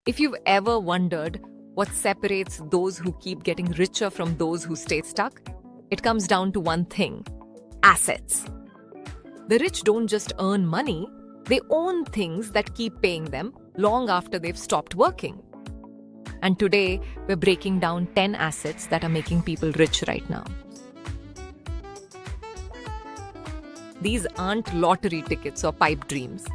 If you've ever wondered what separates those who keep getting richer from those who stay stuck, it comes down to one thing: assets. The rich don't just earn money, they own things that keep paying them long after they've stopped working. And today, we're breaking down 10 assets that are making people rich right now. These aren't lottery tickets or pipe dreams.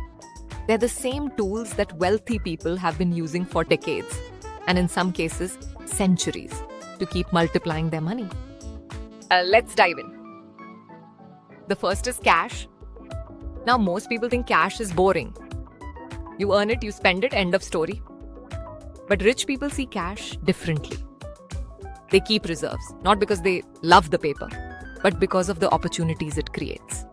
They're the same tools that wealthy people have been using for decades, and in some cases, centuries, to keep multiplying their money. Let's dive in. The first is cash. Now, most people think cash is boring. You earn it, you spend it, end of story. But rich people see cash differently. They keep reserves, not because they love the paper, but because of the opportunities it creates.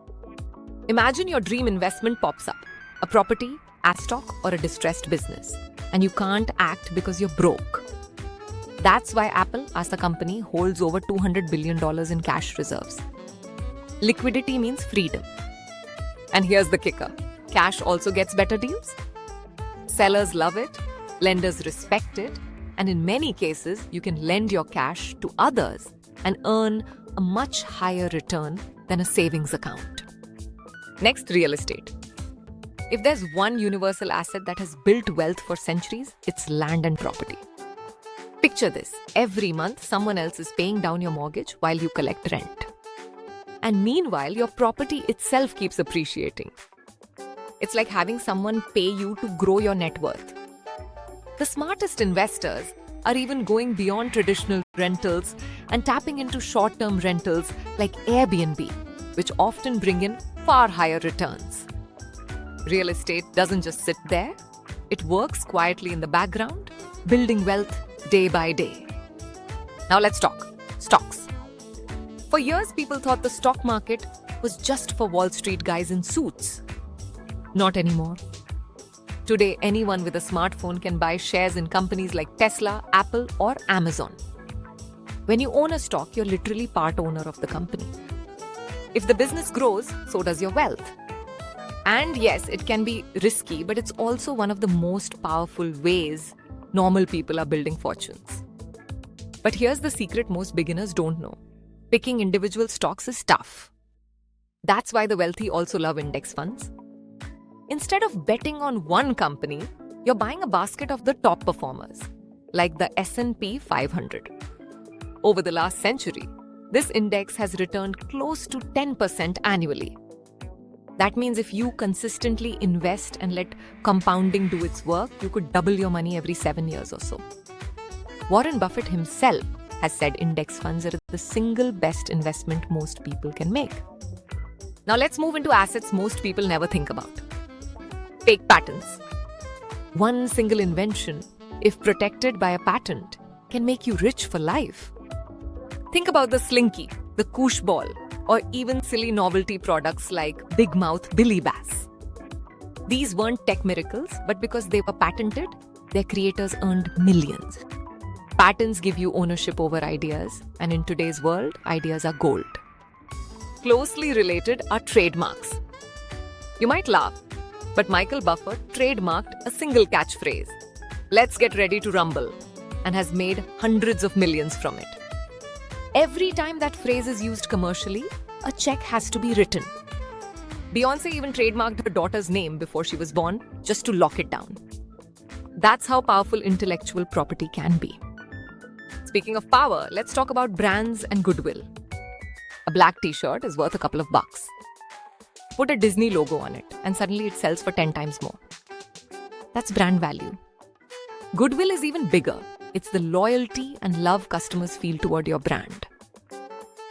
Imagine your dream investment pops up, a property, asset stock, or a distressed business, and you can't act because you're broke. That's why Apple, as a company, holds over $200 billion in cash reserves. Liquidity means freedom. And here's the kicker: cash also gets better deals. Sellers love it, lenders respect it, and in many cases, you can lend your cash to others and earn a much higher return than a savings account. Next, real estate. If there's one universal asset that has built wealth for centuries, it's land and property. Picture this: every month, someone else is paying down your mortgage while you collect rent. And meanwhile, your property itself keeps appreciating. It's like having someone pay you to grow your net worth. The smartest investors are even going beyond traditional rentals and tapping into short-term rentals like Airbnb, which often bring in far higher returns. Real estate doesn't just sit there. It works quietly in the background, building wealth day by day. Now let's talk stocks. For years, people thought the stock market was just for Wall Street guys in suits. Not anymore. Today, anyone with a smartphone can buy shares in companies like Tesla, Apple, or Amazon. When you own a stock, you're literally part owner of the company. If the business grows, so does your wealth. And yes, it can be risky, but it's also one of the most powerful ways normal people are building fortunes. But here's the secret most beginners don't know: picking individual stocks is tough. That's why the wealthy also love index funds. Instead of betting on one company, you're buying a basket of the top performers, like the S&P 500. Over the last century, this index has returned close to 10% annually. That means if you consistently invest and let compounding do its work, you could double your money every 7 years or so. Warren Buffett himself has said index funds are the single best investment most people can make. Now let's move into assets most people never think about. Take patents. One single invention, if protected by a patent, can make you rich for life. Think about the Slinky, the Koosh ball, or even silly novelty products like Big Mouth Billy Bass. These weren't tech miracles, but because they were patented, their creators earned millions. Patents give you ownership over ideas, and in today's world, ideas are gold. Closely related are trademarks. You might laugh, but Michael Buffett trademarked a single catchphrase, "Let's get ready to rumble," and has made hundreds of millions from it. Every time that phrase is used commercially, a check has to be written. Beyoncé even trademarked her daughter's name before she was born, just to lock it down. That's how powerful intellectual property can be. Speaking of power, let's talk about brands and Goodwill. A black t-shirt is worth a couple of bucks. Put a Disney logo on it, and suddenly it sells for 10 times more. That's brand value. Goodwill is even bigger. It's the loyalty and love customers feel toward your brand.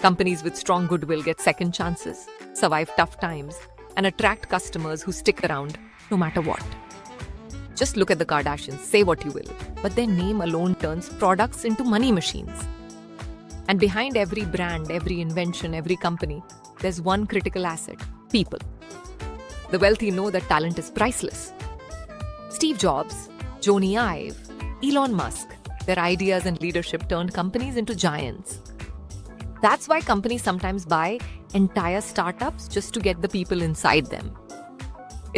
Companies with strong goodwill get second chances, survive tough times, and attract customers who stick around no matter what. Just look at the Kardashians, say what you will, but their name alone turns products into money machines. And behind every brand, every invention, every company, there's one critical asset: people. The wealthy know that talent is priceless. Steve Jobs, Jony Ive, Elon Musk, their ideas and leadership turned companies into giants. That's why companies sometimes buy entire startups just to get the people inside them.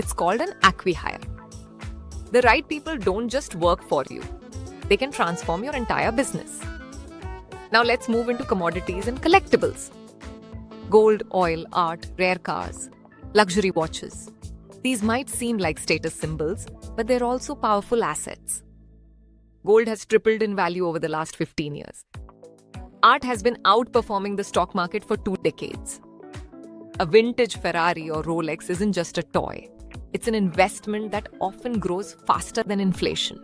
It's called an acqui-hire. The right people don't just work for you, they can transform your entire business. Now let's move into commodities and collectibles. Gold, oil, art, rare cars, luxury watches. These might seem like status symbols, but they're also powerful assets. Gold has tripled in value over the last 15 years. Art has been outperforming the stock market for 2 decades. A vintage Ferrari or Rolex isn't just a toy. It's an investment that often grows faster than inflation.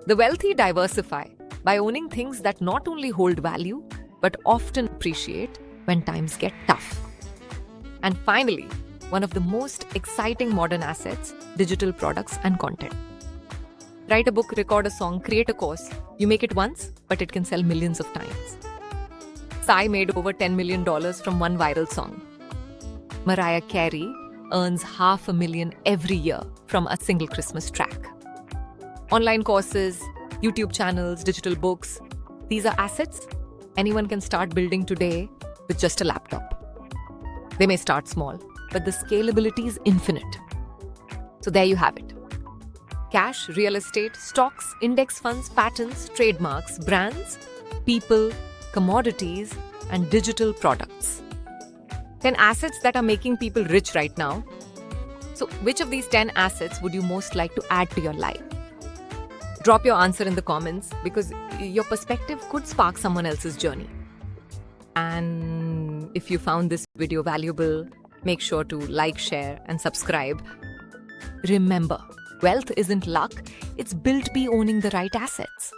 The wealthy diversify by owning things that not only hold value, but often appreciate when times get tough. And finally, one of the most exciting modern assets, digital products and content. Write a book, record a song, create a course. You make it once, but it can sell millions of times. Psy made over $10 million from one viral song. Mariah Carey earns $500,000 every year from a single Christmas track. Online courses, YouTube channels, digital books, these are assets anyone can start building today with just a laptop. They may start small, but the scalability is infinite. So there you have it. Cash, real estate, stocks, index funds, patents, trademarks, brands, people, commodities, and digital products. 10 assets that are making people rich right now. So, which of these 10 assets would you most like to add to your life? Drop your answer in the comments because your perspective could spark someone else's journey. And if you found this video valuable, make sure to like, share, and subscribe. Remember, wealth isn't luck, it's built by owning the right assets.